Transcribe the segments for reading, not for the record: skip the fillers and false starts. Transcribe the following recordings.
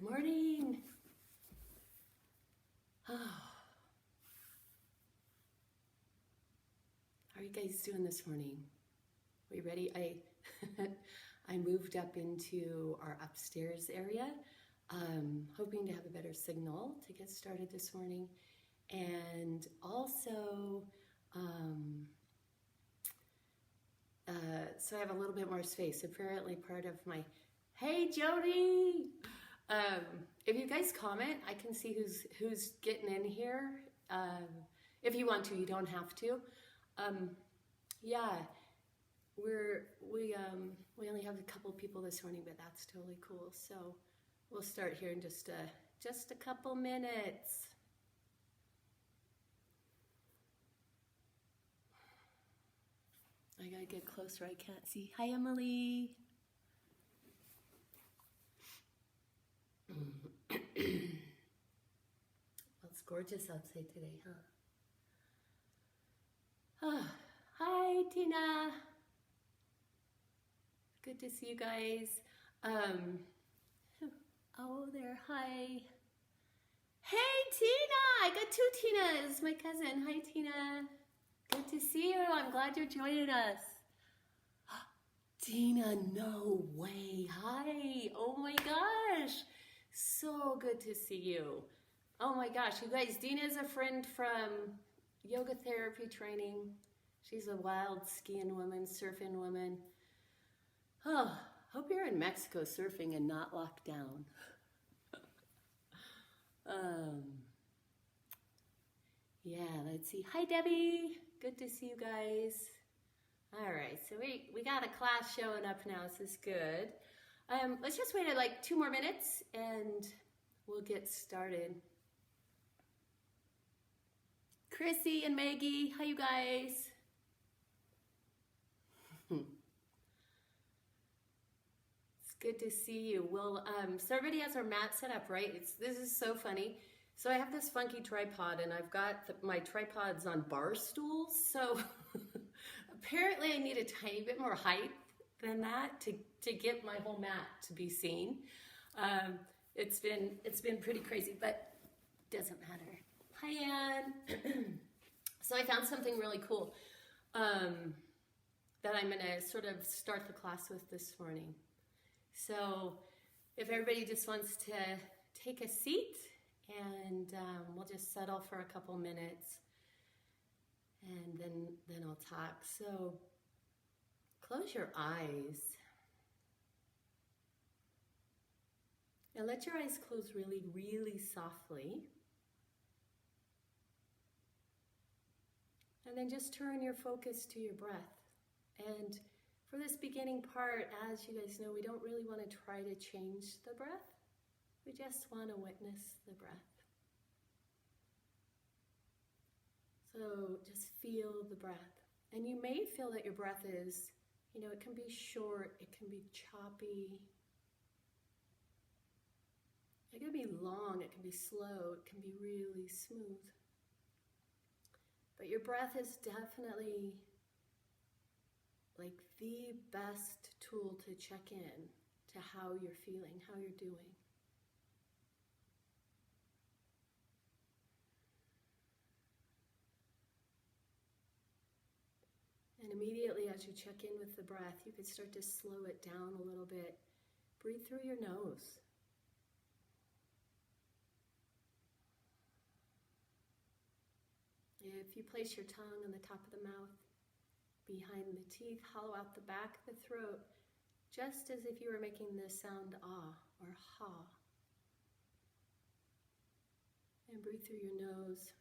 Good morning. Oh. How are you guys doing this morning? Are you ready? I moved up into our upstairs area, hoping to have a better signal to get started this morning. And also, so I have a little bit more space. Apparently part of my, hey Jody! If you guys comment, I can see who's getting in here. If you want to, you don't have to. Yeah, we only have a couple people this morning, but that's totally cool. So we'll start here in just a couple minutes. I gotta get closer, I can't see. Hi, Emily. Well, it's gorgeous outside today, huh? Oh, hi, Tina. Good to see you guys. Oh, there, hi. Hey, Tina! I got two Tinas, my cousin. Hi, Tina. Good to see you. I'm glad you're joining us. Tina, no way. Hi. Oh my gosh. So good to see you. Oh my gosh, you guys, Dina is a friend from yoga therapy training. She's a wild skiing woman, surfing woman. Oh, hope you're in Mexico surfing and not locked down. Yeah, let's see. Hi, Debbie. Good to see you guys. All right, so we got a class showing up now. This is good. Let's just wait like 2 more minutes and we'll get started. Chrissy and Maggie, hi you guys. It's good to see you. Well, so everybody has our mat set up, right? This is so funny. So I have this funky tripod and I've got my tripods on bar stools. So apparently I need a tiny bit more height than that to get my whole mat to be seen. It's been pretty crazy, but doesn't matter. Hi, Anne. So I found something really cool that I'm gonna sort of start the class with this morning. So if everybody just wants to take a seat and we'll just settle for a couple minutes and then I'll talk. So close your eyes. Now let your eyes close really, really softly. And then just turn your focus to your breath. And for this beginning part, as you guys know, we don't really want to try to change the breath. We just want to witness the breath. So just feel the breath. And you may feel that your breath is, it can be short, it can be choppy. It can be long, it can be slow, it can be really smooth. But your breath is definitely like the best tool to check in to how you're feeling, how you're doing. And immediately as you check in with the breath, you can start to slow it down a little bit. Breathe through your nose. If you place your tongue on the top of the mouth, behind the teeth, hollow out the back of the throat, just as if you were making the sound ah or ha. And breathe through your nose.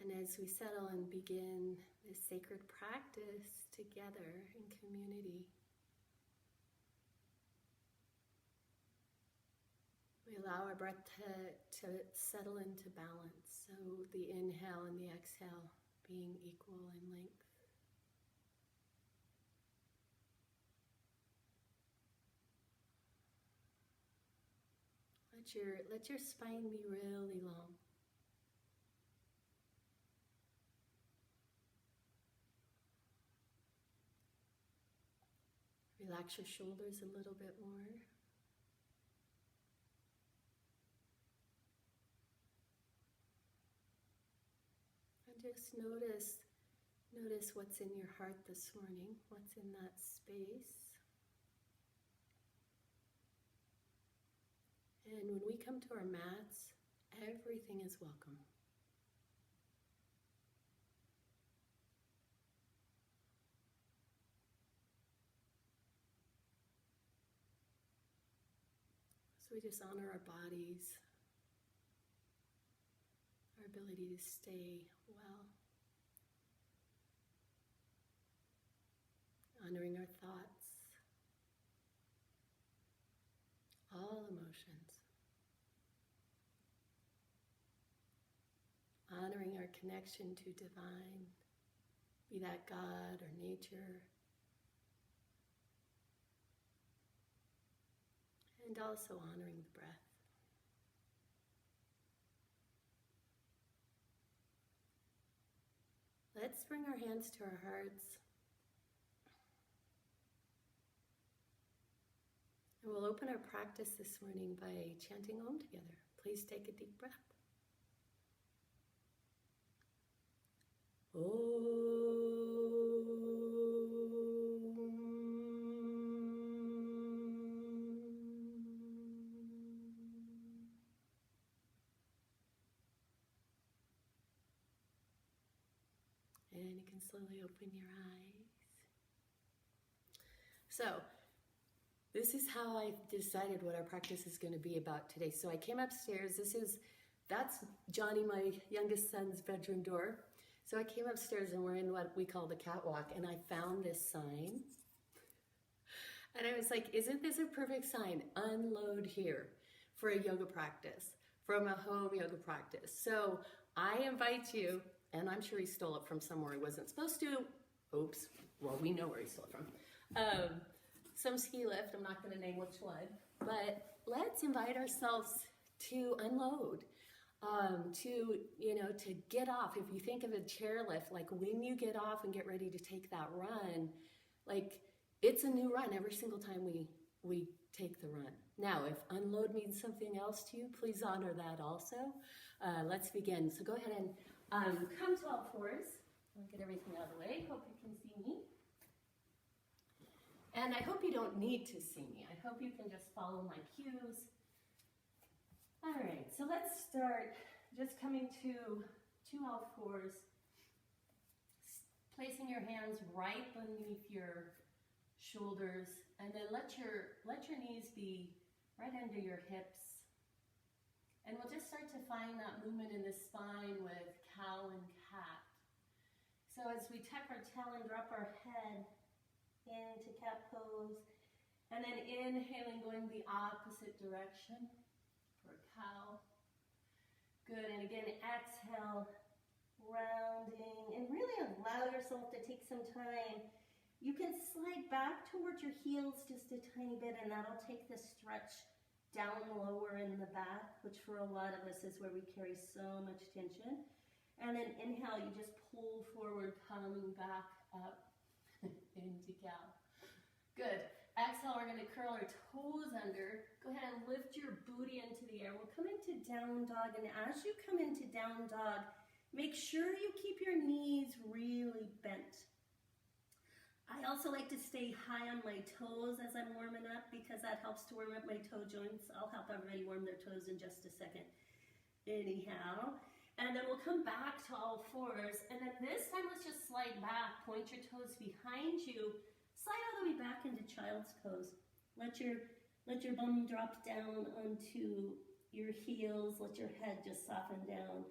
And as we settle and begin this sacred practice together in community, we allow our breath to settle into balance. So the inhale and the exhale being equal in length. Let your spine be really long. Relax your shoulders a little bit more. And just notice what's in your heart this morning, what's in that space. And when we come to our mats, everything is welcome. So we just honor our bodies, our ability to stay well, honoring our thoughts, all emotions, honoring our connection to divine, be that God or nature, and also honoring the breath. Let's bring our hands to our hearts. And we'll open our practice this morning by chanting Om together. Please take a deep breath. And you can slowly open your eyes. So, this is how I decided what our practice is going to be about today. So I came upstairs. That's Johnny, my youngest son's bedroom door. So I came upstairs and we're in what we call the catwalk, and I found this sign. And I was like, isn't this a perfect sign? Unload here for a yoga practice, from a home yoga practice. So I invite you, and I'm sure he stole it from somewhere he wasn't supposed to. Oops. Well, we know where he stole it from. Some ski lift, I'm not going to name which one, but let's invite ourselves to unload, to get off. If you think of a chairlift, like when you get off and get ready to take that run, like it's a new run every single time we take the run. Now, if unload means something else to you, please honor that also. Let's begin. So go ahead and come to all fours. I'll get everything out of the way. Hope you can see me. And I hope you don't need to see me. I hope you can just follow my cues. All right, so let's start just coming to all fours, placing your hands right beneath your shoulders, and then let your knees be right under your hips. And we'll just start to find that movement in the spine with cow and cat. So as we tuck our tail and drop our head into cat pose, and then inhaling, going the opposite direction for cow. Good, and again, exhale, rounding, and really allow yourself to take some time. You can slide back towards your heels just a tiny bit, and that'll take the stretch down lower in the back, which for a lot of us is where we carry so much tension. And then inhale, you just pull forward, coming back up into cow. Good. Exhale, we're going to curl our toes under. Go ahead and lift your booty into the air. We'll come into down dog, and as you come into down dog, make sure you keep your knees really bent. I also like to stay high on my toes as I'm warming up because that helps to warm up my toe joints. I'll help everybody warm their toes in just a second. Anyhow. And then we'll come back to all fours. And then this time, let's just slide back. Point your toes behind you. Slide all the way back into child's pose. Let your bum drop down onto your heels. Let your head just soften down.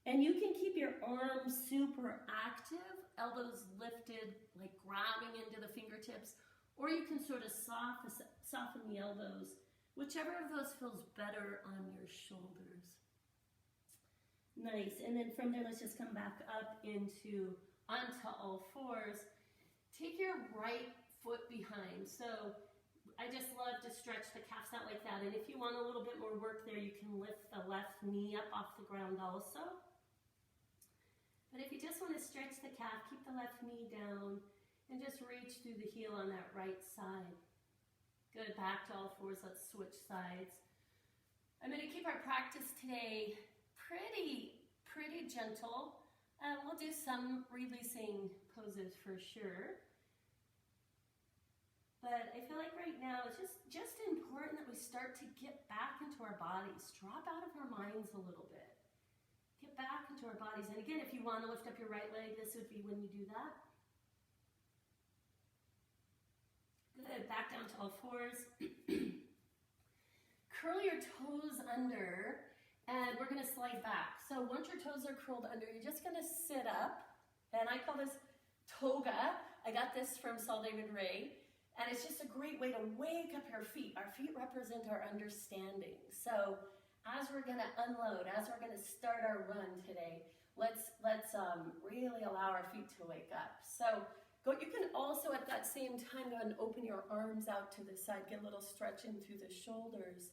And you can keep your arms super active, elbows lifted, like grabbing into the fingertips. Or you can sort of soften the elbows. Whichever of those feels better on your shoulders. Nice, and then from there, let's just come back up onto all fours. Take your right foot behind. So I just love to stretch the calves out like that. And if you want a little bit more work there, you can lift the left knee up off the ground also. But if you just want to stretch the calf, keep the left knee down and just just reach through the heel on that right side. Good, back to all fours, let's switch sides. I'm gonna keep our practice today pretty gentle. We'll do some releasing poses for sure. But I feel like right now it's just important that we start to get back into our bodies, drop out of our minds a little bit. Get back into our bodies. And again, if you want to lift up your right leg, this would be when you do that. Good, back down to all fours. Curl your toes under, and we're gonna slide back. So once your toes are curled under, you're just gonna sit up, and I call this toga. I got this from Saul David Ray. And it's just a great way to wake up your feet. Our feet represent our understanding. So as we're gonna unload, as we're gonna start our run today, let's really allow our feet to wake up. So you can also at that same time go and open your arms out to the side, get a little stretching through the shoulders.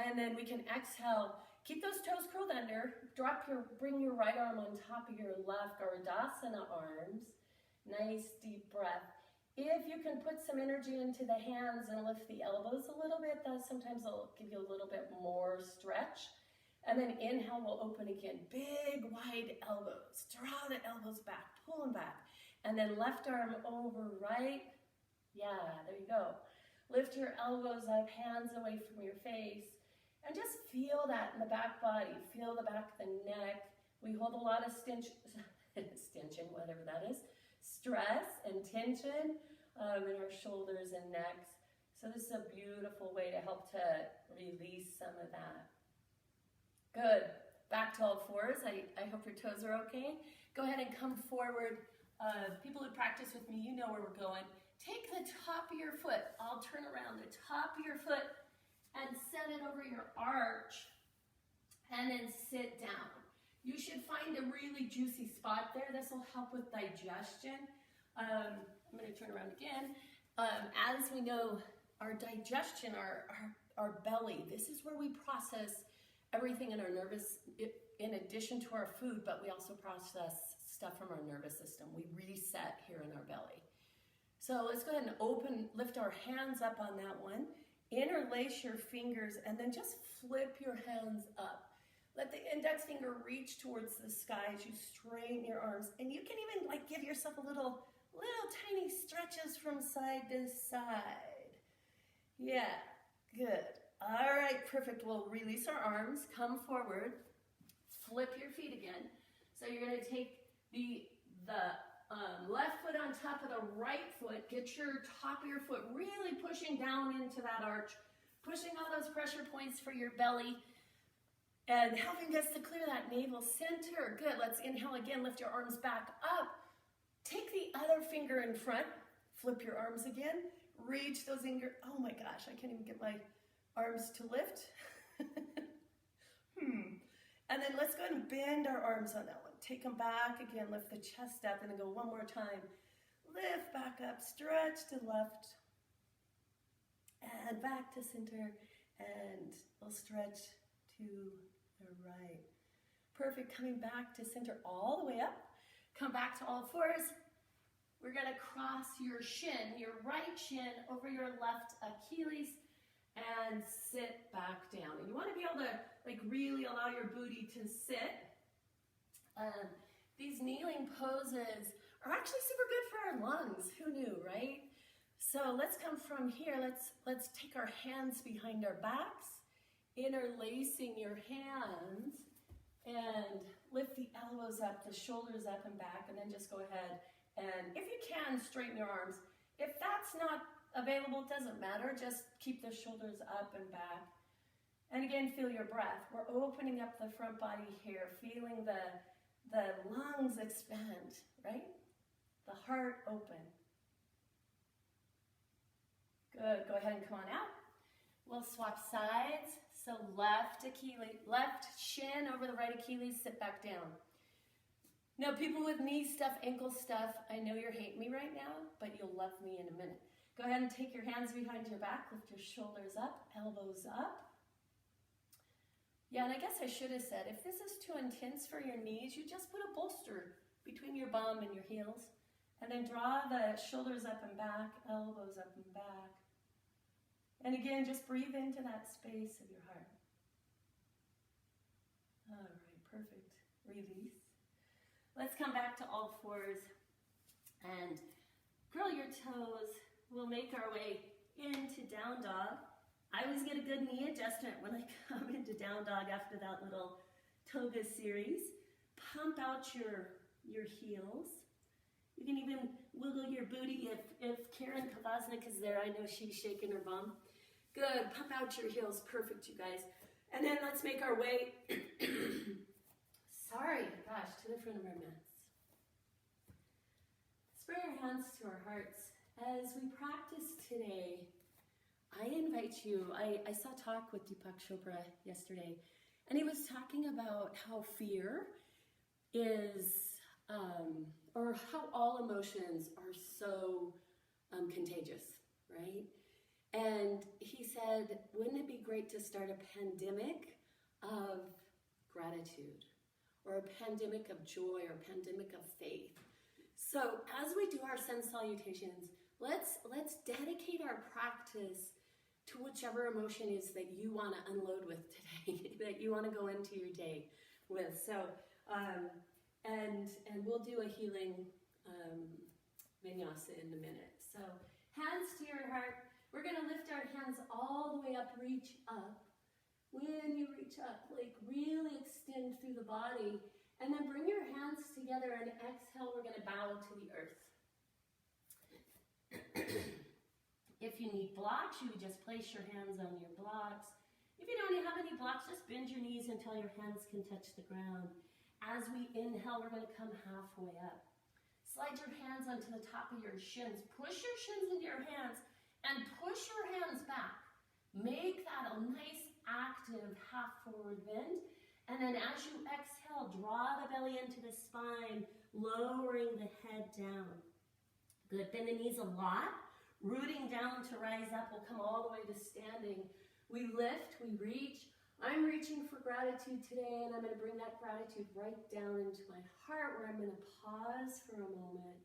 And then we can exhale, keep those toes curled under, bring your right arm on top of your left Urdhasana arms. Nice deep breath. If you can put some energy into the hands and lift the elbows a little bit, that sometimes will give you a little bit more stretch. And then inhale, we'll open again. Big, wide elbows. Draw the elbows back, pull them back. And then left arm over right. Yeah, there you go. Lift your elbows up, hands away from your face. And just feel that in the back body. Feel the back of the neck. We hold a lot of tension, whatever that is. Stress and tension in our shoulders and necks. So this is a beautiful way to help to release some of that. Good. Back to all fours. I hope your toes are okay. Go ahead and come forward. People who practice with me, you know where we're going. Take the top of your foot. I'll turn around the top of your foot and set it over your arch. And then sit down. You should find a really juicy spot there. This will help with digestion. I'm going to turn around again. As we know, our digestion, our belly, this is where we process everything in our in addition to our food, but we also process stuff from our nervous system. We reset here in our belly. So let's go ahead and lift our hands up on that one. Interlace your fingers and then just flip your hands up. Let the index finger reach towards the sky as you straighten your arms. And you can even give yourself a little tiny stretches from side to side. Yeah, good. All right, perfect. We'll release our arms, come forward, flip your feet again. So you're gonna take the left foot on top of the right foot, get your top of your foot really pushing down into that arch, pushing all those pressure points for your belly, and helping us to clear that navel center. Good, let's inhale again, lift your arms back up. Take the other finger in front, flip your arms again, reach those fingers. Oh my gosh, I can't even get my arms to lift. And then let's go ahead and bend our arms on that one. Take them back again, lift the chest up, and then go one more time. Lift back up, stretch to left, and back to center, and we'll stretch to the right. Perfect, coming back to center all the way up. Come back to all fours. We're gonna cross your shin, your right shin over your left Achilles, and sit back down. And you wanna be able to really allow your booty to sit. These kneeling poses are actually super good for our lungs. Who knew, right? So let's come from here. Let's take our hands behind our backs, interlacing your hands, and lift the elbows up, the shoulders up and back, and then just go ahead and, if you can, straighten your arms. If that's not available, it doesn't matter. Just keep the shoulders up and back. And again, feel your breath. We're opening up the front body here, feeling the lungs expand, right? The heart open. Good, go ahead and come on out. We'll swap sides. So left shin over the right Achilles, sit back down. Now people with knee stuff, ankle stuff, I know you're hating me right now, but you'll love me in a minute. Go ahead and take your hands behind your back, lift your shoulders up, elbows up. Yeah, and I guess I should have said, if this is too intense for your knees, you just put a bolster between your bum and your heels, And then draw the shoulders up and back, elbows up and back. And again, just breathe into that space of your heart. All right, perfect. Release. Let's come back to all fours and curl your toes. We'll make our way into down dog. I always get a good knee adjustment when I come into down dog after that little toga series. Pump out your heels. You can even wiggle your booty if Karen Kavaznik is there. I know she's shaking her bum. Good, pump out your heels. Perfect, you guys. And then let's make our way, sorry, gosh, to the front of our mats. Let's bring our hands to our hearts. As we practice today, I invite you, I saw a talk with Deepak Chopra yesterday, and he was talking about how fear is, or how all emotions are so contagious, right? And he said, wouldn't it be great to start a pandemic of gratitude, or a pandemic of joy, or a pandemic of faith? So as we do our sun salutations, let's dedicate our practice to whichever emotion is that you want to unload with today, that you want to go into your day with. So, and we'll do a healing vinyasa in a minute. So hands to your heart. We're going to lift our hands all the way up, reach up. When you reach up, like really extend through the body. And then bring your hands together and exhale, we're going to bow to the earth. If you need blocks, you just place your hands on your blocks. If you don't have any blocks, just bend your knees until your hands can touch the ground. As we inhale, we're going to come halfway up. Slide your hands onto the top of your shins. Push your shins into your hands and push your hands back. Make that a nice active half forward bend. And then as you exhale, draw the belly into the spine, lowering the head down. Good, bend the knees a lot. Rooting down to rise up, we'll come all the way to standing. We lift, we reach. I'm reaching for gratitude today, and I'm going to bring that gratitude right down into my heart, where I'm going to pause for a moment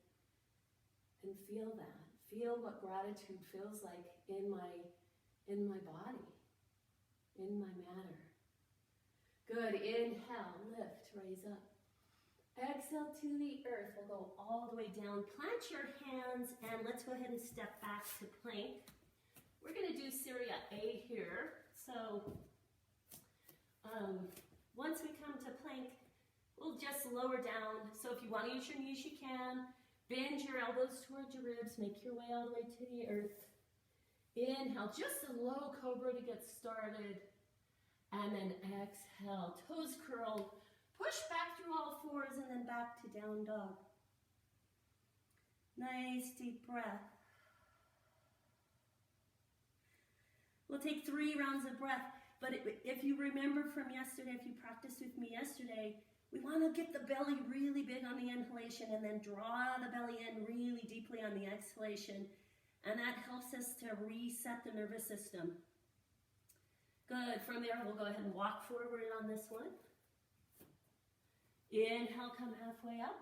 and feel that. Feel what gratitude feels like in my body, in my matter. Good, inhale, lift, raise up. Exhale to the earth, we'll go all the way down. Plant your hands, and let's go ahead and step back to plank. We're going to do Syria A here. So once we come to plank, we'll just lower down. So if you want to use your knees, you can. Bend your elbows towards your ribs. Make your way all the way to the earth. Inhale, just a low cobra to get started. And then exhale, toes curled. Push back through all fours and then back to down dog. Nice deep breath. We'll take 3 rounds of breath. But if you remember from yesterday, if you practiced with me yesterday, we want to get the belly really big on the inhalation and then draw the belly in really deeply on the exhalation. And that helps us to reset the nervous system. Good. From there, we'll go ahead and walk forward on this one. Inhale, come halfway up.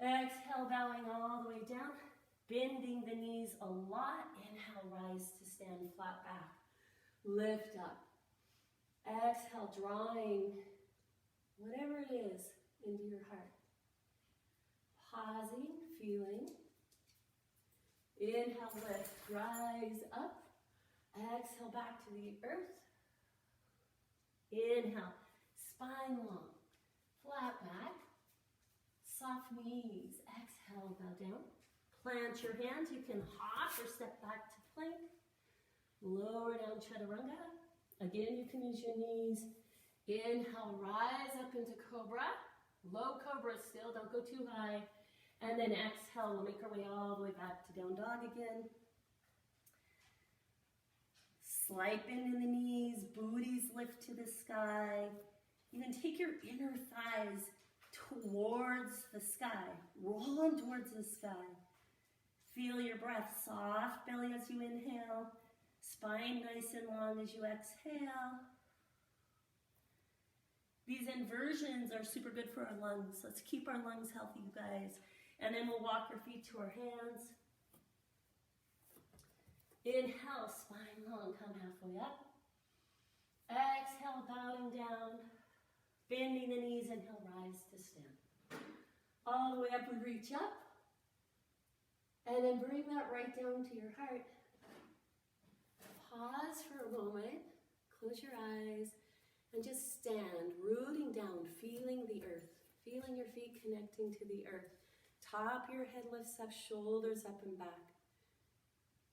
Exhale, bowing all the way down. Bending the knees a lot. Inhale, rise to stand flat back. Lift up. Exhale, drawing whatever it is into your heart. Pausing, feeling. Inhale, lift, rise up. Exhale, back to the earth. Inhale, spine long, flat back, soft knees. Exhale, bow down. Plant your hands. You can hop or step back to plank. Lower down, chaturanga. Again, you can use your knees. Inhale, rise up into cobra. Low cobra still, don't go too high. And then exhale, we'll make our way all the way back to down dog again. Slight bend in the knees, booties lift to the sky. You can take your inner thighs towards the sky. Roll them towards the sky. Feel your breath, soft belly as you inhale. Spine nice and long as you exhale. These inversions are super good for our lungs. Let's keep our lungs healthy, you guys. And then we'll walk our feet to our hands. Inhale, spine long, come halfway up. Exhale, bowing down, bending the knees, inhale, rise to stand. All the way up, we reach up. And then bring that right down to your heart. Pause for a moment, close your eyes, and just stand, rooting down, feeling the earth, feeling your feet connecting to the earth. Top of your head lifts up, shoulders up and back.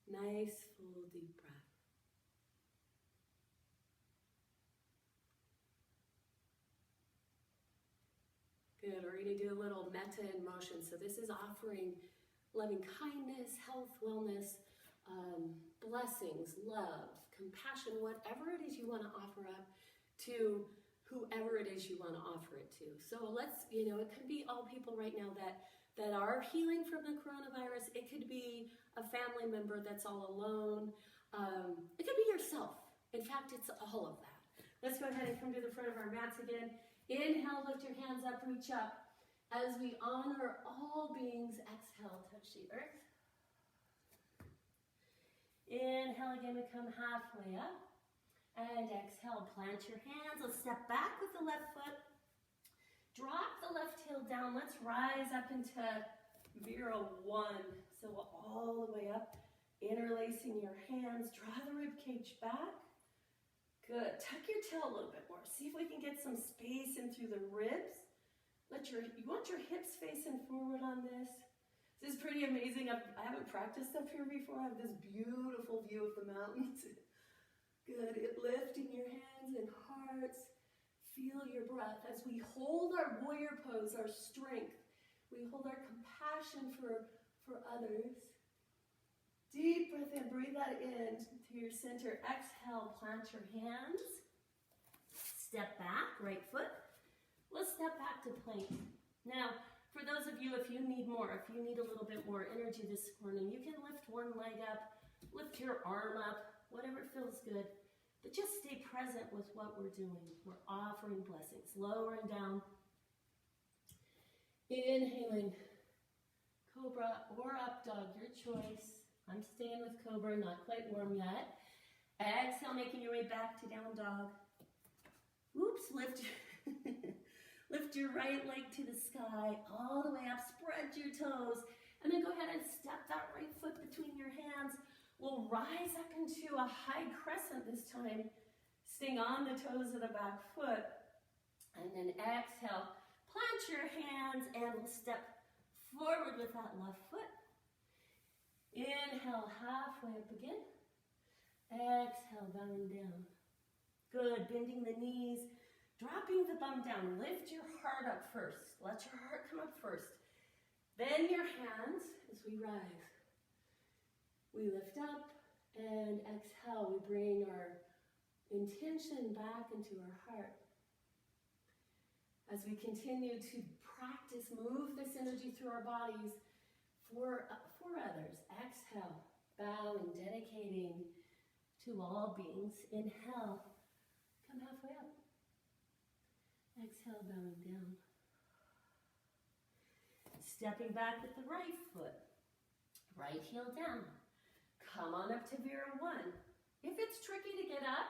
Nice, full, deep breath. Good, we're going to do a little metta in motion. So this is offering loving kindness, health, wellness, blessings, love, compassion, whatever it is you want to offer up to whoever it is you want to offer it to. So let's, it could be all people right now that are healing from the coronavirus. It could be a family member that's all alone. It could be yourself. In fact, it's all of that. Let's go ahead and come to the front of our mats again. Inhale, lift your hands up, reach up. As we honor all beings, exhale, touch the earth. Inhale again, we come halfway up. And exhale, plant your hands. Let's step back with the left foot. Drop the left heel down. Let's rise up into Vira 1. So all the way up, interlacing your hands. Draw the rib cage back. Good. Tuck your tail a little bit more. See if we can get some space in through the ribs. You want your hips facing forward on this. This is pretty amazing. I haven't practiced up here before. I have this beautiful view of the mountains. Good. Lifting your hands and hearts. Feel your breath as we hold our warrior pose, our strength. We hold our compassion for others. Deep breath in. Breathe that in to your center. Exhale. Plant your hands. Step back. Right foot. Let's step back to plank. Now, for those of you, if you need a little bit more energy this morning, you can lift one leg up, lift your arm up, whatever feels good. But just stay present with what we're doing. We're offering blessings. Lowering down. Inhaling. Cobra or up dog, your choice. I'm staying with Cobra, not quite warm yet. Exhale, making your way back to down dog. Oops, lift your right leg to the sky, all the way up, spread your toes, and then go ahead and step that right foot between your hands. We'll rise up into a high crescent this time, staying on the toes of the back foot. And then exhale, plant your hands, and we'll step forward with that left foot. Inhale, halfway up again. Exhale, bowing down. Good, bending the knees. Dropping the bum down, lift your heart up first. Let your heart come up first. Then your hands as we rise. We lift up and exhale. We bring our intention back into our heart. As we continue to practice, move this energy through our bodies for others. Exhale, bowing, dedicating to all beings. Inhale, come halfway up. Exhale, bowing down. Stepping back with the right foot. Right heel down. Come on up to Vira 1. If it's tricky to get up,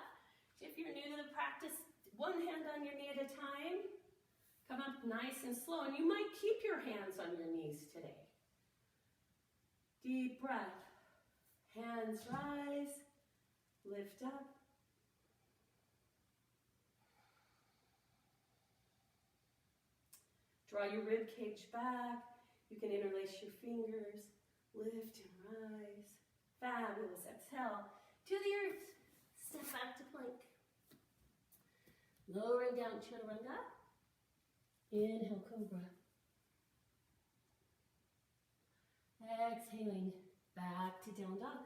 if you're new to the practice, one hand on your knee at a time. Come up nice and slow, and you might keep your hands on your knees today. Deep breath. Hands rise. Lift up. Draw your rib cage back. You can interlace your fingers. Lift and rise. Fabulous. Exhale to the earth. Step back to plank. Lowering down, chaturanga. Inhale, cobra. Exhaling, back to down dog.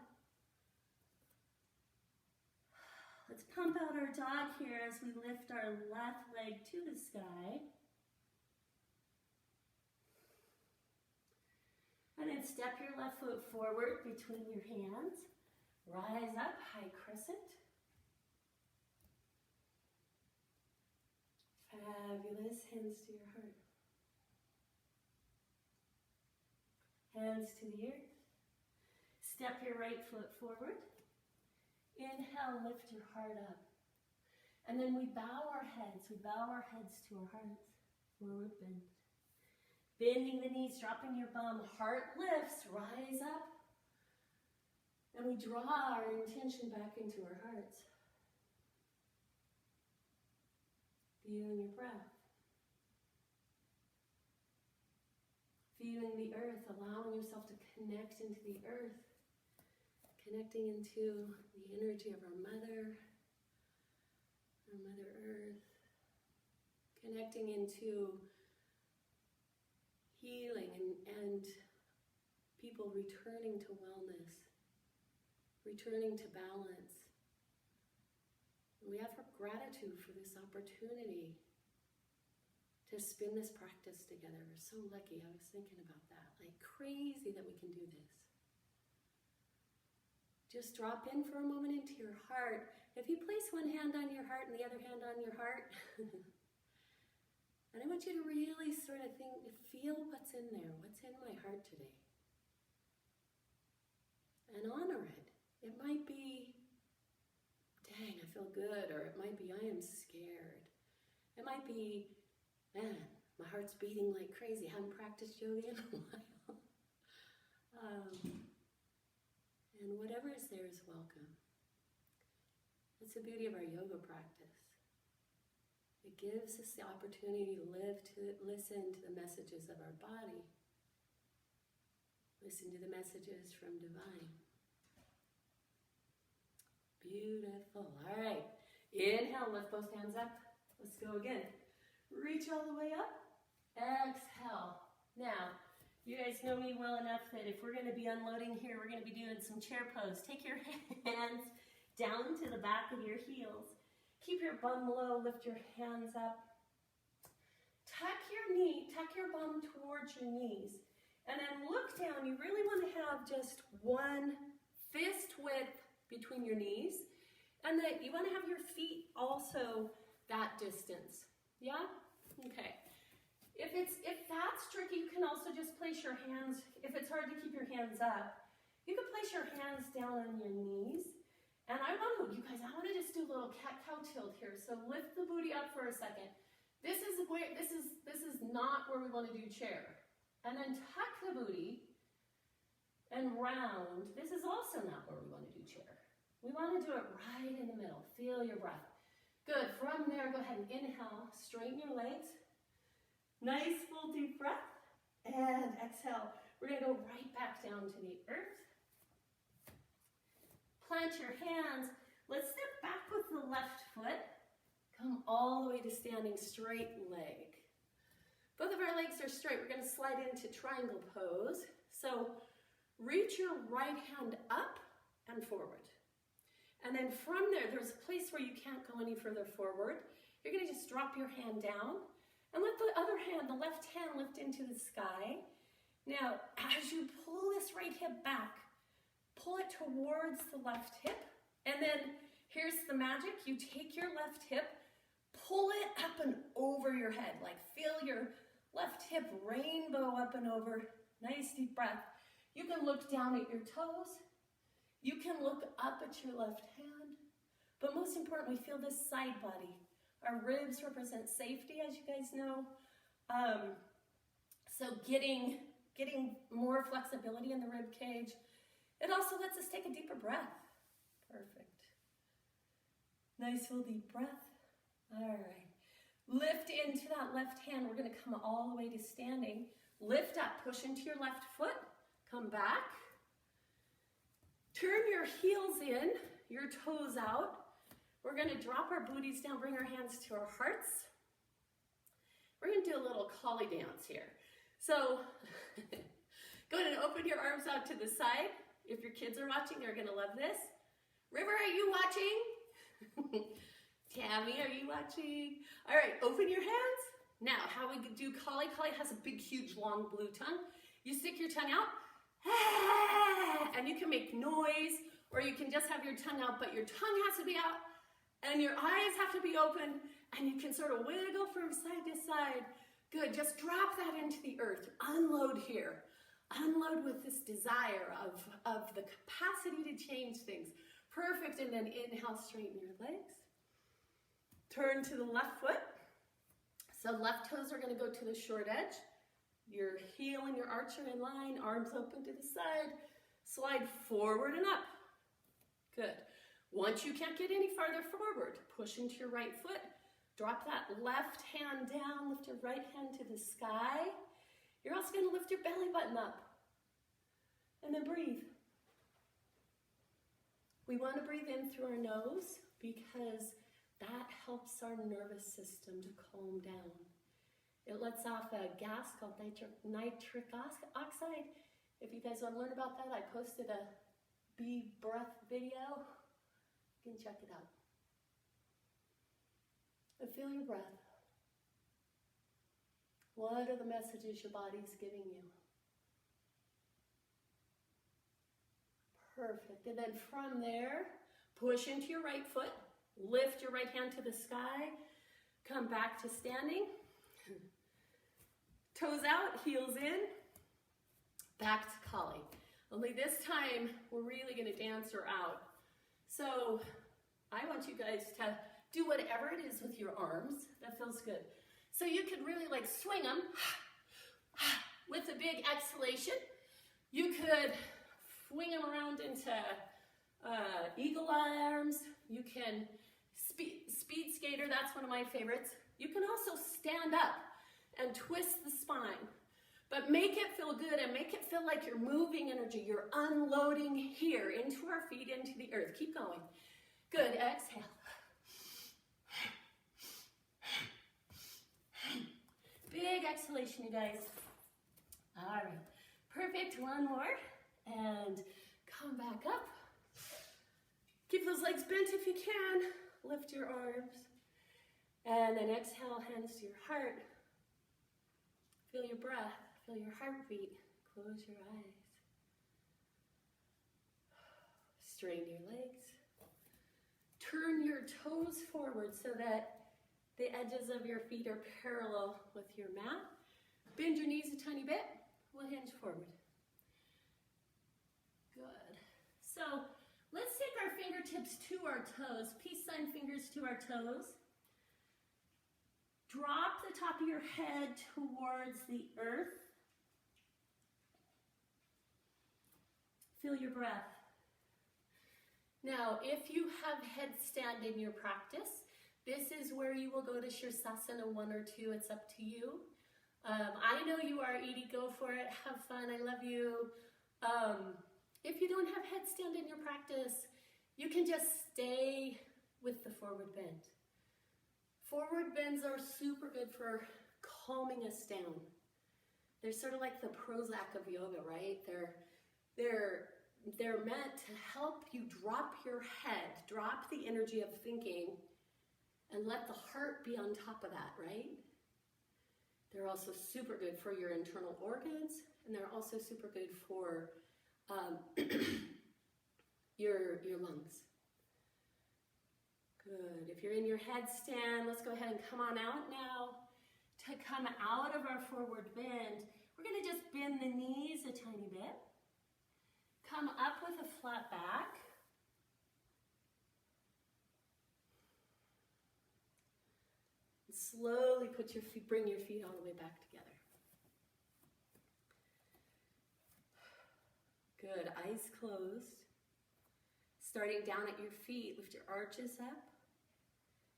Let's pump out our dog here as we lift our left leg to the sky. And then step your left foot forward between your hands. Rise up, high crescent. Fabulous. Hands to your heart. Hands to the earth. Step your right foot forward. Inhale, lift your heart up. And then we bow our heads. We bow our heads to our hearts. Forward bend. Bending the knees, dropping your bum. Heart lifts, rise up. And we draw our intention back into our hearts. Feeling your breath. Feeling the earth, allowing yourself to connect into the earth. Connecting into the energy of our Mother Earth. Connecting into healing and people returning to wellness. Returning to balance. And we offer gratitude for this opportunity to spin this practice together. We're so lucky. I was thinking about that. Like crazy that we can do this. Just drop in for a moment into your heart. If you place one hand on your heart and the other hand on your heart, and I want you to really sort of feel what's in there. What's in my heart today? And honor it. It might be, dang, I feel good, or it might be, I am scared. It might be, man, my heart's beating like crazy. I haven't practiced yoga in a while. And whatever is there is welcome. That's the beauty of our yoga practice. It gives us the opportunity to listen to the messages of our body. Listen to the messages from divine. Beautiful. All right. Inhale, lift both hands up. Let's go again. Reach all the way up. Exhale. Now, you guys know me well enough that if we're going to be unloading here, we're going to be doing some chair pose. Take your hands down to the back of your heels. Keep your bum low. Lift your hands up. Tuck your bum towards your knees. And then look down. You really want to have just one fist width between your knees, and that you want to have your feet also that distance. Yeah? Okay. If that's tricky, you can also just place your hands, if it's hard to keep your hands up, you can place your hands down on your knees. And I want to just do a little cat-cow tilt here. So lift the booty up for a second. This is not where we want to do chair. And then tuck the booty and round. This is also not where we want to do chair. We want to do it right in the middle. Feel your breath. Good. From there, go ahead and inhale. Straighten your legs. Nice full deep breath. And exhale. We're going to go right back down to the earth. Plant your hands. Let's step back with the left foot. Come all the way to standing straight leg. Both of our legs are straight. We're going to slide into triangle pose. So reach your right hand up and forward. And then from there, there's a place where you can't go any further forward. You're going to just drop your hand down and let the other hand, the left hand, lift into the sky. Now, as you pull this right hip back, pull it towards the left hip. And then here's the magic. You take your left hip, pull it up and over your head. Like feel your left hip rainbow up and over. Nice deep breath. You can look down at your toes. You can look up at your left hand, but most importantly, feel this side body. Our ribs represent safety, as you guys know. So getting more flexibility in the rib cage. It also lets us take a deeper breath. Perfect. Nice full deep breath. All right. Lift into that left hand. We're going to come all the way to standing. Lift up, push into your left foot. Come back. Turn your heels in, your toes out. We're going to drop our booties down, bring our hands to our hearts. We're going to do a little collie dance here. So go ahead and open your arms out to the side. If your kids are watching, they're going to love this. River, are you watching? Tammy, are you watching? All right, open your hands. Now, how we do collie. Collie has a big, huge, long blue tongue. You stick your tongue out. And you can make noise, or you can just have your tongue out, but your tongue has to be out, and your eyes have to be open, and you can sort of wiggle from side to side. Good, just drop that into the earth. Unload here. unload with this desire of the capacity to change things. Perfect, and then inhale, straighten your legs. Turn to the left foot. So left toes are gonna go to the short edge. Your heel and your arch are in line, arms open to the side. Slide forward and up. Good. Once you can't get any farther forward, push into your right foot. Drop that left hand down, lift your right hand to the sky. You're also gonna lift your belly button up. And then breathe. We wanna breathe in through our nose because that helps our nervous system to calm down. It lets off a gas called nitric oxide. If you guys want to learn about that, I posted a bee breath video. You can check it out. And feel your breath. What are the messages your body's giving you? Perfect. And then from there, push into your right foot. Lift your right hand to the sky. Come back to standing. Toes out, heels in. Back to collie. Only this time, we're really going to dance her out. So I want you guys to do whatever it is with your arms that feels good. So you could really like swing them with a big exhalation. You could swing them around into eagle arms. You can speed skater, that's one of my favorites. You can also stand up and twist the spine. But make it feel good and make it feel like you're moving energy. You're unloading here into our feet, into the earth. Keep going. Good. Exhale. Big exhalation, you guys. All right. Perfect. One more. And come back up. Keep those legs bent if you can. Lift your arms. And then exhale, hands to your heart. Feel your breath. Feel your heartbeat. Close your eyes. Straighten your legs. Turn your toes forward so that the edges of your feet are parallel with your mat. Bend your knees a tiny bit. We'll hinge forward. Good. So let's take our fingertips to our toes. Peace sign fingers to our toes. Drop the top of your head towards the earth. Feel your breath. Now, if you have headstand in your practice, this is where you will go to Shirsasana 1 or 2. It's up to you. I know you are, Edie. Go for it. Have fun. I love you. If you don't have headstand in your practice, you can just stay with the forward bend. Forward bends are super good for calming us down. They're sort of like the Prozac of yoga, right? They're meant to help you drop your head, drop the energy of thinking, and let the heart be on top of that, right? They're also super good for your internal organs, and they're also super good for your lungs. Good. If you're in your headstand, let's go ahead and come on out now. To come out of our forward bend, we're going to just bend the knees a tiny bit. Come up with a flat back. And slowly bring your feet all the way back together. Good. Eyes closed. Starting down at your feet, lift your arches up.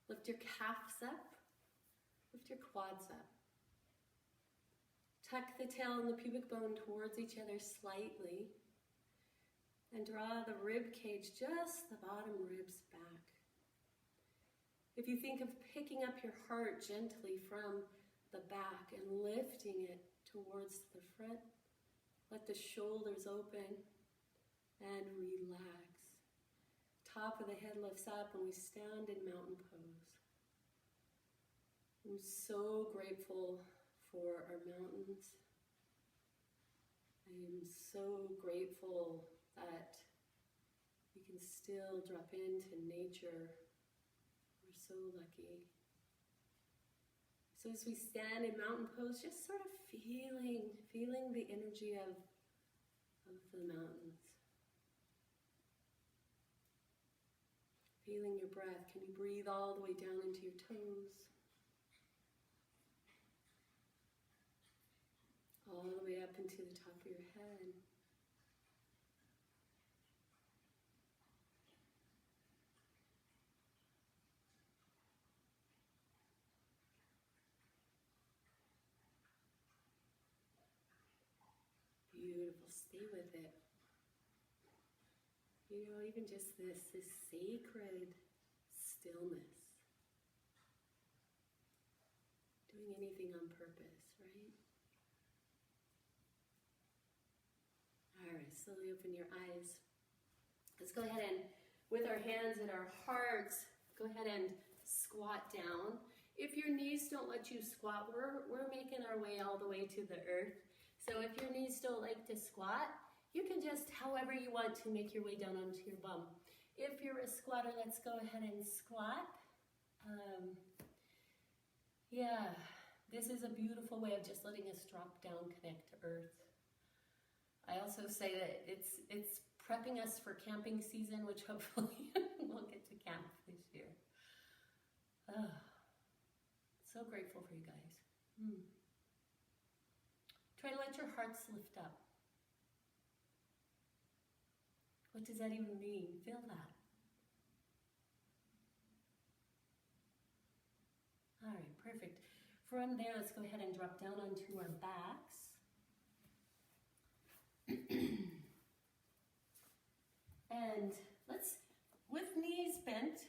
Lift your calves up. Lift your quads up. Tuck the tail and the pubic bone towards each other slightly. And draw the rib cage, just the bottom ribs back. If you think of picking up your heart gently from the back and lifting it towards the front, let the shoulders open and relax. Top of the head lifts up and we stand in mountain pose. I'm so grateful for our mountains. I am so grateful that we can still drop into nature. We're so lucky. So as we stand in mountain pose, just sort of feeling the energy of to the mountains. Feeling your breath. Can you breathe all the way down into your toes? All the way up into the top of your head. Beautiful. Stay with it. You know, even just this sacred stillness. Doing anything on purpose, right? All right, slowly open your eyes. Let's go ahead and, with our hands and our hearts, go ahead and squat down. If your knees don't let you squat, we're making our way all the way to the earth. So if your knees don't like to squat, you can just, however you want to, make your way down onto your bum. If you're a squatter, let's go ahead and squat. Yeah, this is a beautiful way of just letting us drop down, connect to earth. I also say that it's prepping us for camping season, which hopefully we'll get to camp this year. So grateful for you guys. Try to let your hearts lift up. What does that even mean? Feel that. All right, perfect. From there, let's go ahead and drop down onto our backs. And let's, with knees bent,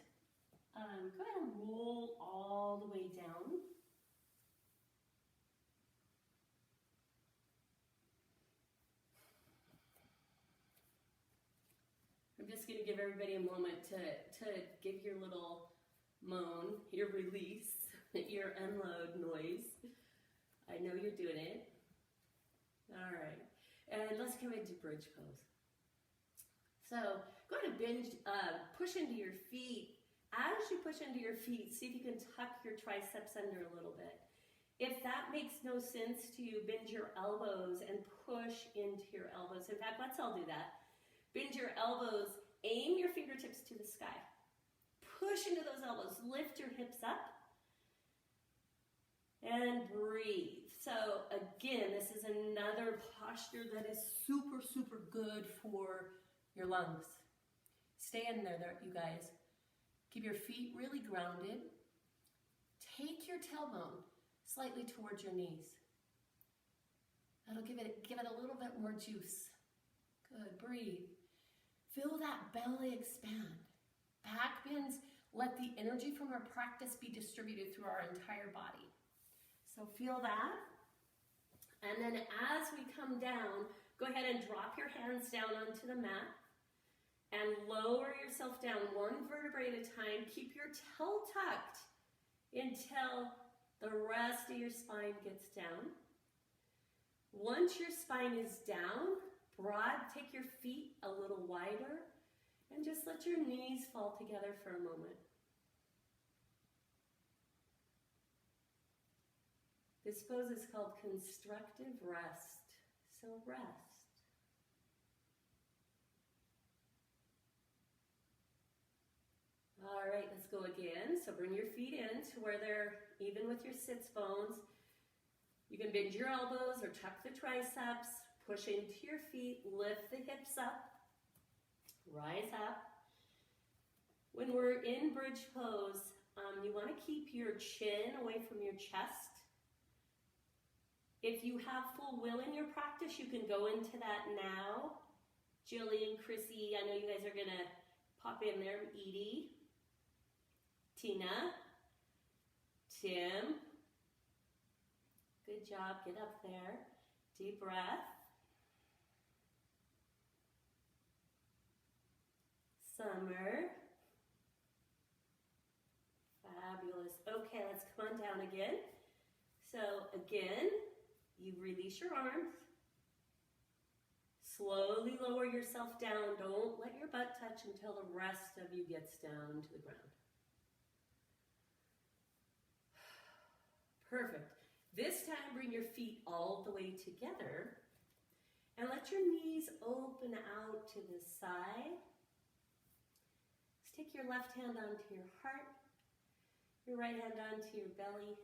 go ahead and roll all the way down. I'm just going to give everybody a moment to give your little moan, your release, your unload noise. I know you're doing it. All right. And let's come into bridge pose. So go ahead and push into your feet. As you push into your feet, see if you can tuck your triceps under a little bit. If that makes no sense to you, bend your elbows and push into your elbows. In fact, let's all do that. Bend your elbows, aim your fingertips to the sky. Push into those elbows, lift your hips up, and breathe. So again, this is another posture that is super, super good for your lungs. Stay in there, you guys. Keep your feet really grounded. Take your tailbone slightly towards your knees. That'll give it a little bit more juice. Good, breathe. Feel that belly expand. Back bends, let the energy from our practice be distributed through our entire body. So feel that. And then as we come down, go ahead and drop your hands down onto the mat and lower yourself down one vertebrae at a time. Keep your tail tucked until the rest of your spine gets down. Once your spine is down, broad, take your feet a little wider and just let your knees fall together for a moment. This pose is called constructive rest. So rest. All right, let's go again. So bring your feet in to where they're even with your sits bones. You can bend your elbows or tuck the triceps. Push into your feet, lift the hips up, rise up. When we're in bridge pose, you want to keep your chin away from your chest. If you have full will in your practice, you can go into that now. Jillian, Chrissy, I know you guys are going to pop in there. Edie, Tina, Tim. Good job, get up there. Deep breath. Summer. Fabulous. Okay, let's come on down again. So again, you release your arms. Slowly lower yourself down. Don't let your butt touch until the rest of you gets down to the ground. Perfect. This time, bring your feet all the way together and let your knees open open out to the side. Let's take your left hand onto your heart, your right hand onto your belly.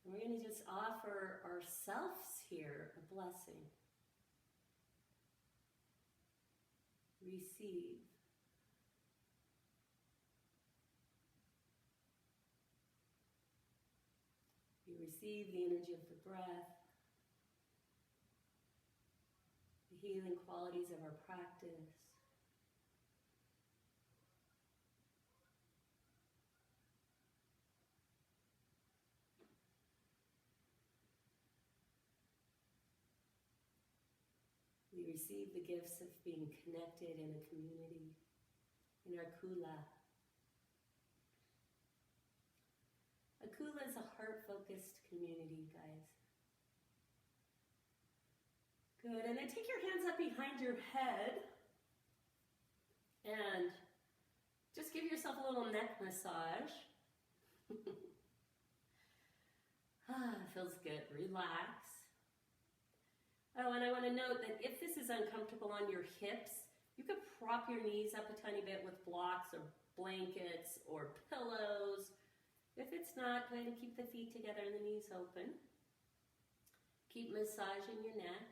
And we're going to just offer ourselves here a blessing. Receive. You receive the energy of the breath, the healing qualities of our practice. We receive the gifts of being connected in a community, in our kula. A kula is a heart-focused community, guys. Good, and then take your hands up behind your head and just give yourself a little neck massage. Feels good. Relax. Oh, and I want to note that if this is uncomfortable on your hips, you could prop your knees up a tiny bit with blocks or blankets or pillows. If it's not, go ahead and keep the feet together and the knees open. Keep massaging your neck.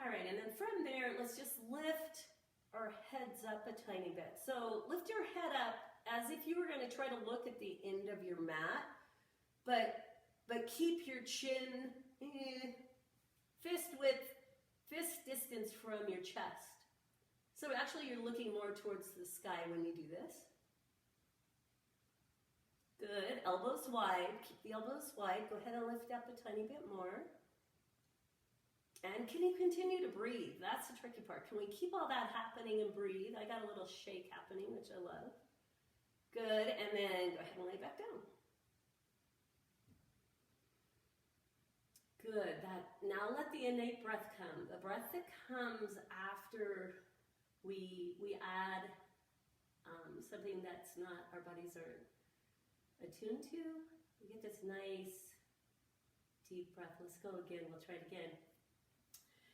All right, and then from there, let's just lift our heads up a tiny bit. So lift your head up as if you were going to try to look at the end of your mat, but keep your chin fist distance from your chest. So actually you're looking more towards the sky when you do this. Good, elbows wide, keep the elbows wide. Go ahead and lift up a tiny bit more. And can you continue to breathe? That's the tricky part. Can we keep all that happening and breathe? I got a little shake happening, which I love. Good, and then go ahead and lay back down. Good, now let the innate breath come. The breath that comes after we add something that's not, our bodies are attuned to. We get this nice deep breath. Let's go again, we'll try it again.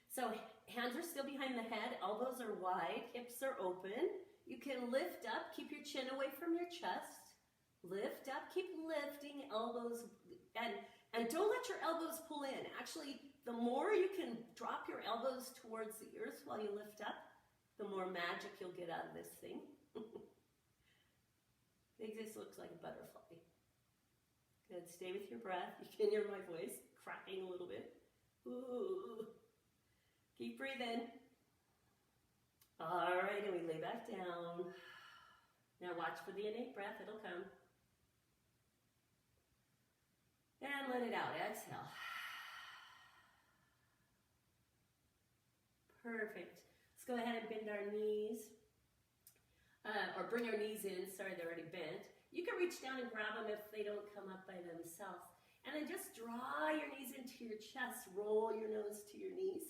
So hands are still behind the head, elbows are wide, hips are open. You can lift up, keep your chin away from your chest. Lift up, keep lifting, elbows, and don't let your elbows pull in. Actually, the more you can drop your elbows towards the earth while you lift up, the more magic you'll get out of this thing. This looks like a butterfly. Good, stay with your breath. You can hear my voice cracking a little bit. Ooh. Keep breathing. All right, and we lay back down. Now watch for the innate breath, it'll come. And let it out, exhale. Perfect. Let's go ahead and bend our knees. Or bring our knees in, sorry, they're already bent. You can reach down and grab them if they don't come up by themselves. And then just draw your knees into your chest, roll your nose to your knees.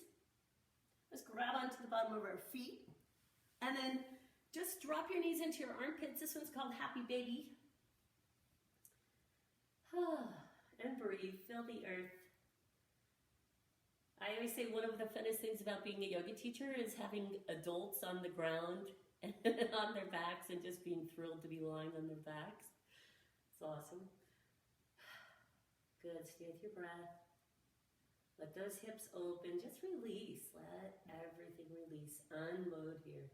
Let's grab onto the bottom of our feet. And then just drop your knees into your armpits. This one's called Happy Baby. And breathe, feel the earth. I always say one of the funnest things about being a yoga teacher is having adults on the ground and on their backs and just being thrilled to be lying on their backs. It's awesome. Good, stay with your breath. Let those hips open, just release. Let everything release, unload here.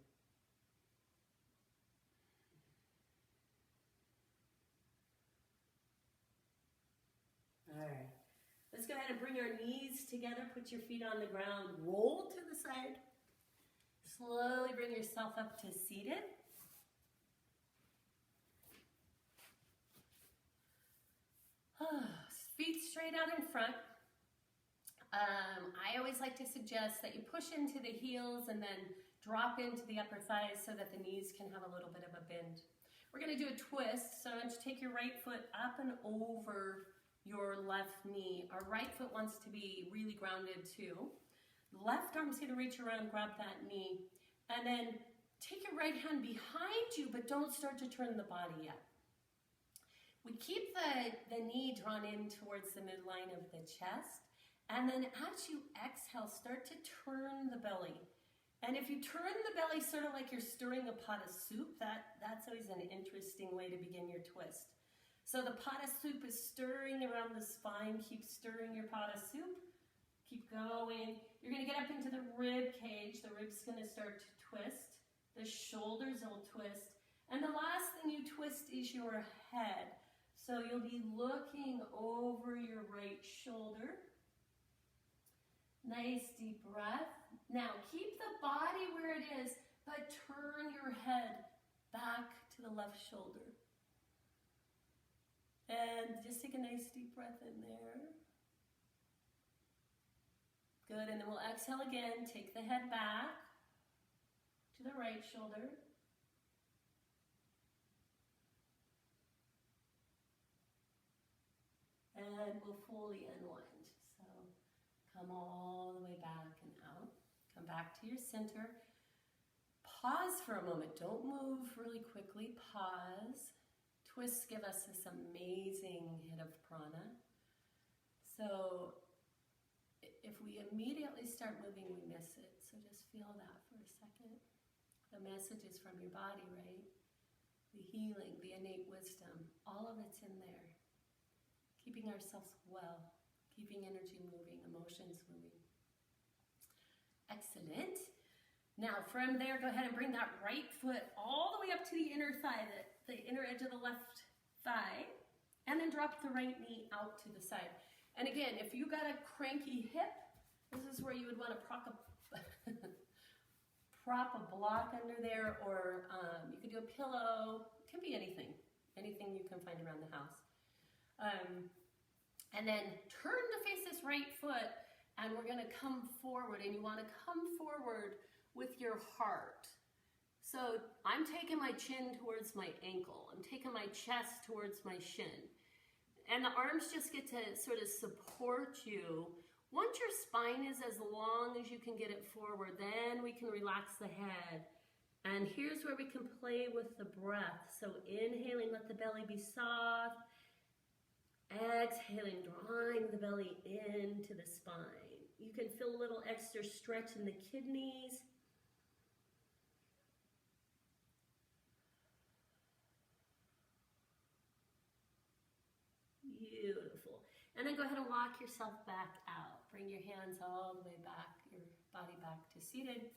All right, let's go ahead and bring our knees together, put your feet on the ground, roll to the side. Slowly bring yourself up to seated. Feet straight out in front. I always like to suggest that you push into the heels and then drop into the upper thighs so that the knees can have a little bit of a bend. We're going to do a twist, so I want you to take your right foot up and over your left knee. Our right foot wants to be really grounded too. The left arm's going to reach around, grab that knee, and then take your right hand behind you, but don't start to turn the body yet. We keep the knee drawn in towards the midline of the chest, And then as you exhale, start to turn the belly. And if you turn the belly sort of like you're stirring a pot of soup, that's always an interesting way to begin your twist. So the pot of soup is stirring around the spine. Keep stirring your pot of soup. Keep going. You're going to get up into the rib cage. The rib's going to start to twist. The shoulders will twist. And the last thing you twist is your head. So you'll be looking over your right shoulder. Nice deep breath. Now keep the body where it is, but turn your head back to the left shoulder. And just take a nice deep breath in there. Good, and then we'll exhale again. Take the head back to the right shoulder. And we'll fully unwind. So come all the way back and out. Come back to your center. Pause for a moment. Don't move really quickly. Pause. Twists give us this amazing hit of prana. So if we immediately start moving, we miss it. So just feel that for a second. The message is from your body, right? The healing, the innate wisdom, all of it's in there. Keeping ourselves well, keeping energy moving, emotions moving. Excellent. Now from there, go ahead and bring that right foot all the way up to the inner thigh, the inner edge of the left thigh, and then drop the right knee out to the side. And again, if you got a cranky hip, this is where you would want to prop a block under there, or you could do a pillow. It can be anything you can find around the house. And then turn to face this right foot, and we're going to come forward, and you want to come forward with your heart. So I'm taking my chin towards my ankle. I'm taking my chest towards my shin. And the arms just get to sort of support you. Once your spine is as long as you can get it forward, then we can relax the head. And here's where we can play with the breath. So inhaling, let the belly be soft. Exhaling, drawing the belly into the spine. You can feel a little extra stretch in the kidneys. Beautiful. And then go ahead and walk yourself back out. Bring your hands all the way back, your body back to seated.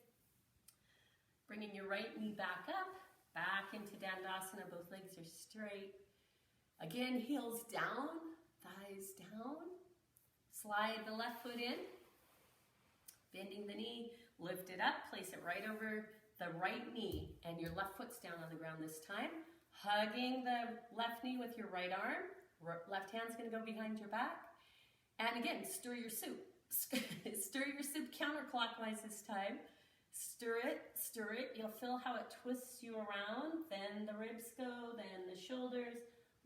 Bringing your right knee back up, back into Dandasana. Both legs are straight. Again, heels down, thighs down. Slide the left foot in. Bending the knee, lift it up, place it right over the right knee, and your left foot's down on the ground this time. Hugging the left knee with your right arm. Left hand's going to go behind your back. And again, stir your soup. Stir your soup counterclockwise this time. Stir it, stir it. You'll feel how it twists you around. Then the ribs go, then the shoulders.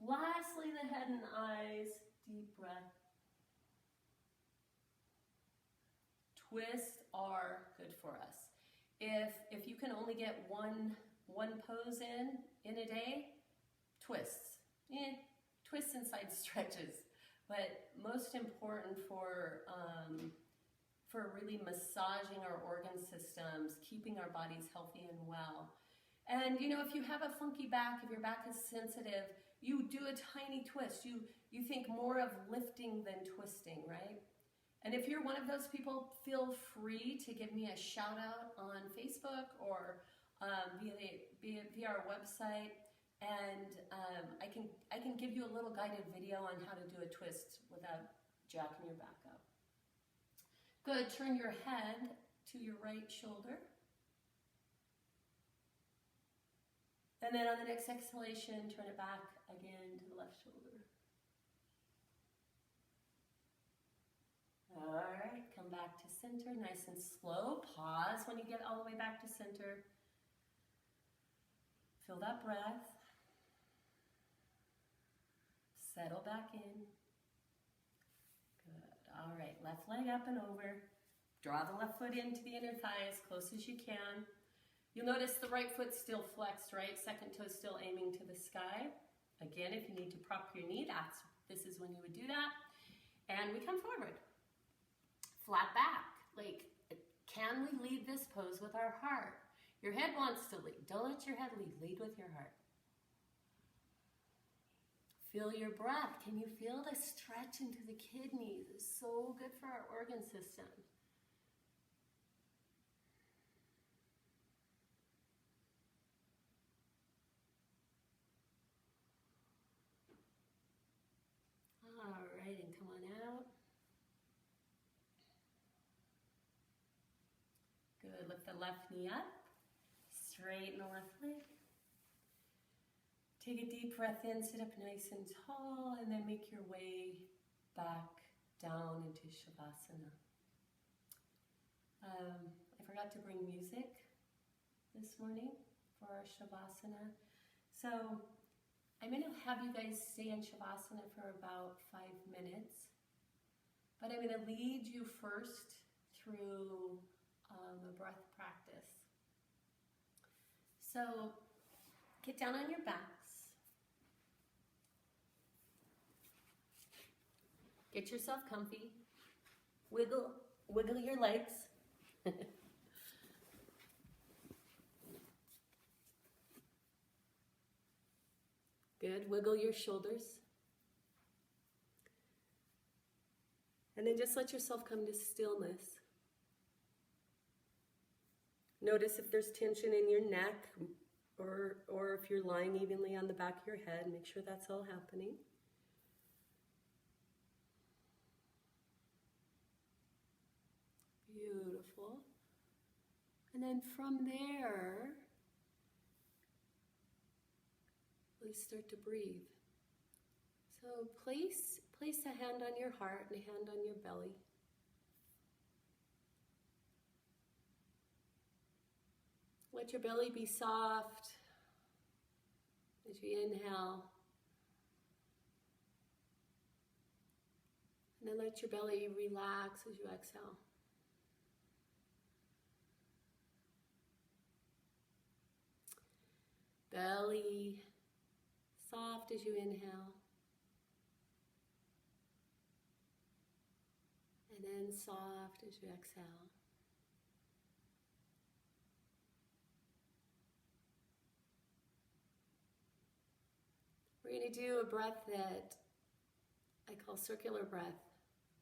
Lastly, the head and eyes. Deep breath. Twists are good for us. If you can only get one pose in a day, twists. Twists and side stretches. But most important for really massaging our organ systems, keeping our bodies healthy and well. And you know, if you have a funky back, if your back is sensitive, you do a tiny twist. You think more of lifting than twisting, right? And if you're one of those people, feel free to give me a shout out on Facebook or via our website. And I can give you a little guided video on how to do a twist without jacking your back up. Good, turn your head to your right shoulder. And then on the next exhalation, turn it back again to the left shoulder. All right, come back to center, nice and slow. Pause when you get all the way back to center. Feel that breath. Settle back in. Good. All right, left leg up and over. Draw the left foot into the inner thigh as close as you can. You'll notice the right foot's still flexed, right? Second toe still aiming to the sky. Again, if you need to prop your knee, this is when you would do that. And we come forward. can we lead this pose with our heart? Your head wants to lead. Don't let your head lead. Lead with your heart. Feel your breath. Can you feel the stretch into the kidneys? It's so good for our organ system. All right, and come on out. Good, lift the left knee up. Straighten the left leg. Take a deep breath in, sit up nice and tall, and then make your way back down into Shavasana. I forgot to bring music this morning for our Shavasana. So I'm going to have you guys stay in Shavasana for about 5 minutes. But I'm going to lead you first through a breath practice. So get down on your backs. Get yourself comfy. Wiggle your legs. Good. Wiggle your shoulders. And then just let yourself come to stillness. Notice if there's tension in your neck or if you're lying evenly on the back of your head. Make sure that's all happening. Beautiful. And then from there, we start to breathe. So place a hand on your heart and a hand on your belly. Let your belly be soft as you inhale. And then let your belly relax as you exhale. Belly soft as you inhale. And then soft as you exhale. We're going to do a breath that I call circular breath.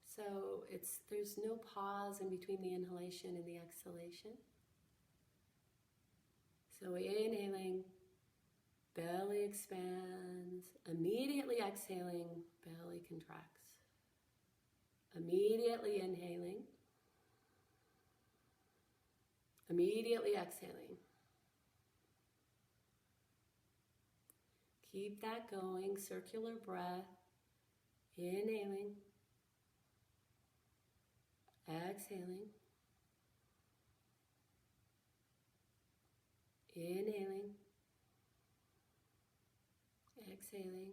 So there's no pause in between the inhalation and the exhalation. So inhaling, belly expands. Immediately exhaling, belly contracts. Immediately inhaling. Immediately exhaling. Keep that going, circular breath. Inhaling. Exhaling. Inhaling. Exhaling.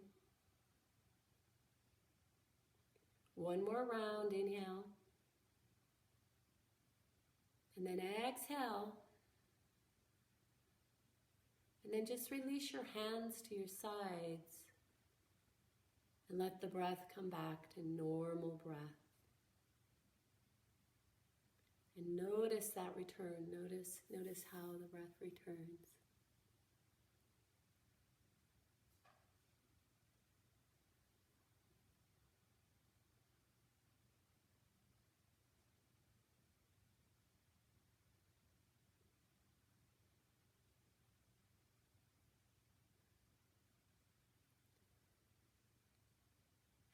One more round, inhale. And then exhale. And then just release your hands to your sides. And let the breath come back to normal breath. And notice that return. Notice how the breath returns.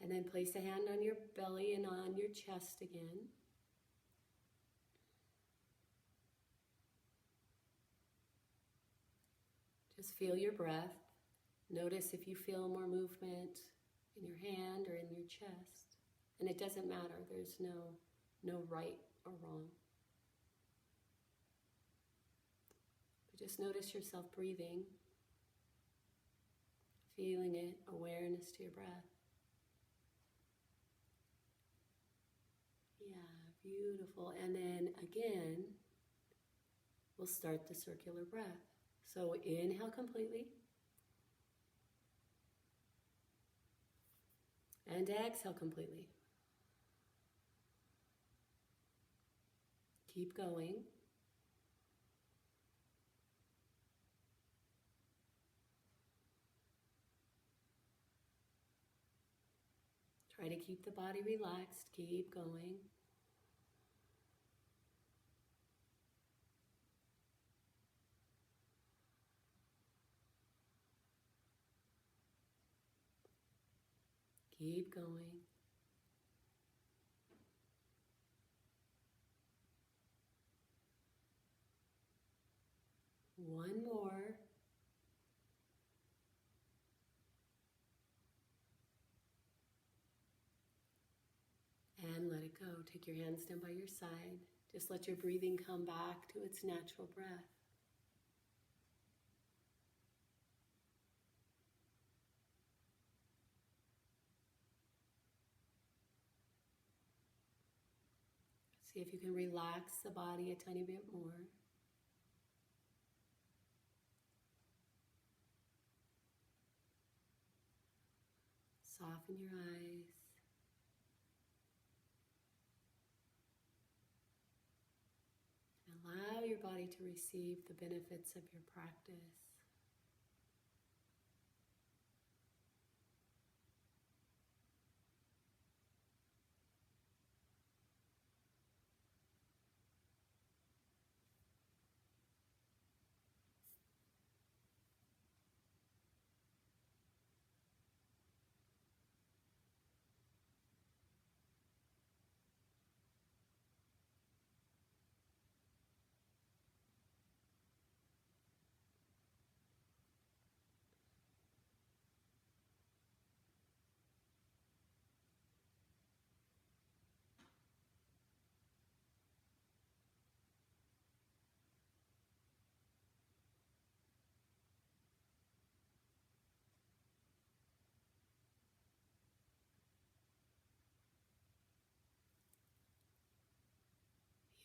And then place a hand on your belly and on your chest again. Just feel your breath. Notice if you feel more movement in your hand or in your chest. And it doesn't matter. There's no right or wrong. But just notice yourself breathing. Feeling it, awareness to your breath. Yeah, beautiful. And then again, we'll start the circular breath. So inhale completely. And exhale completely. Keep going. Try to keep the body relaxed. Keep going. Keep going. One more. And let it go. Take your hands down by your side. Just let your breathing come back to its natural breath. See if you can relax the body a tiny bit more. Soften your eyes. Allow your body to receive the benefits of your practice.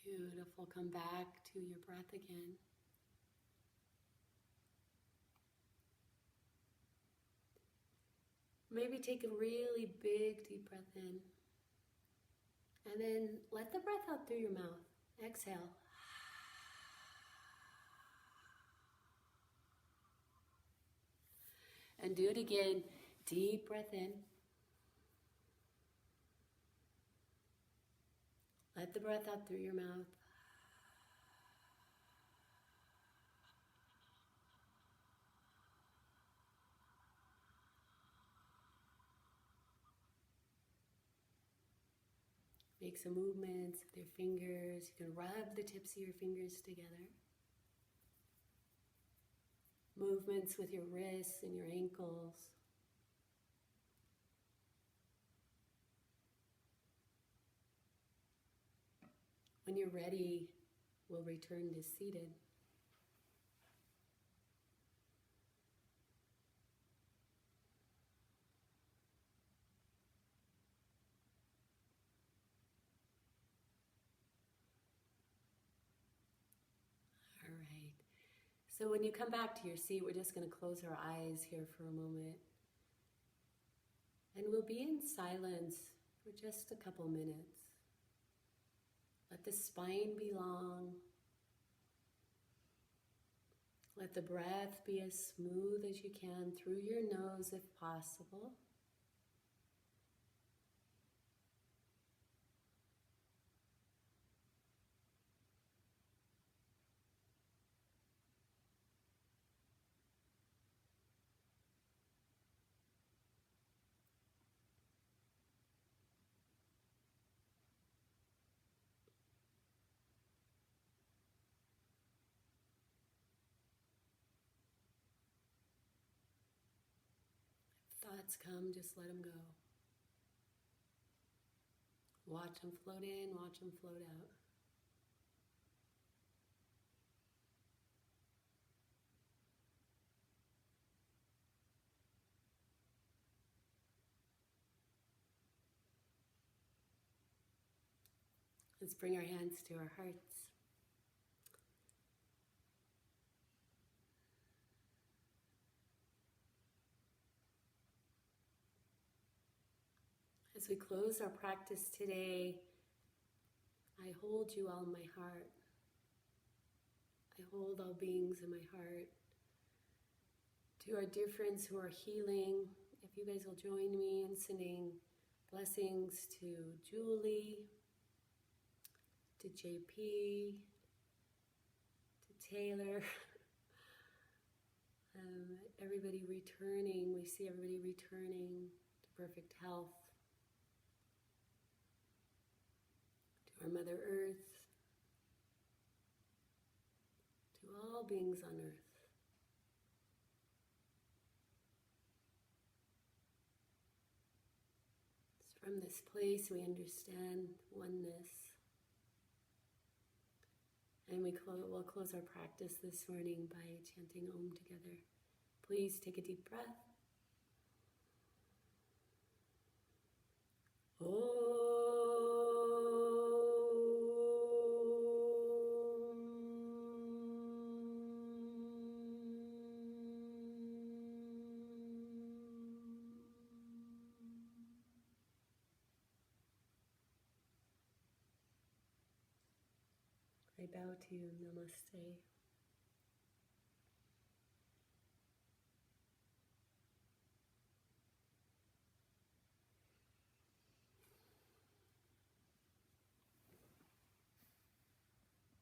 Beautiful. Come back to your breath again. Maybe take a really big deep breath in. And then let the breath out through your mouth. Exhale. And do it again. Deep breath in. Let the breath out through your mouth. Make some movements with your fingers. You can rub the tips of your fingers together. Movements with your wrists and your ankles. When you're ready, we'll return to seated. All right. So when you come back to your seat, we're just going to close our eyes here for a moment. And we'll be in silence for just a couple minutes. Let the spine be long. Let the breath be as smooth as you can through your nose if possible. Thoughts come, just let them go. Watch them float in, watch them float out. Let's bring our hands to our hearts. As we close our practice today, I hold you all in my heart. I hold all beings in my heart. To our dear friends who are healing, if you guys will join me in sending blessings to Julie, to JP, to Taylor, everybody returning. We see everybody returning to perfect health. To our Mother Earth, to all beings on earth. From this place, we understand oneness. And we'll close our practice this morning by chanting Om together. Please take a deep breath. Om. I bow to you. Namaste.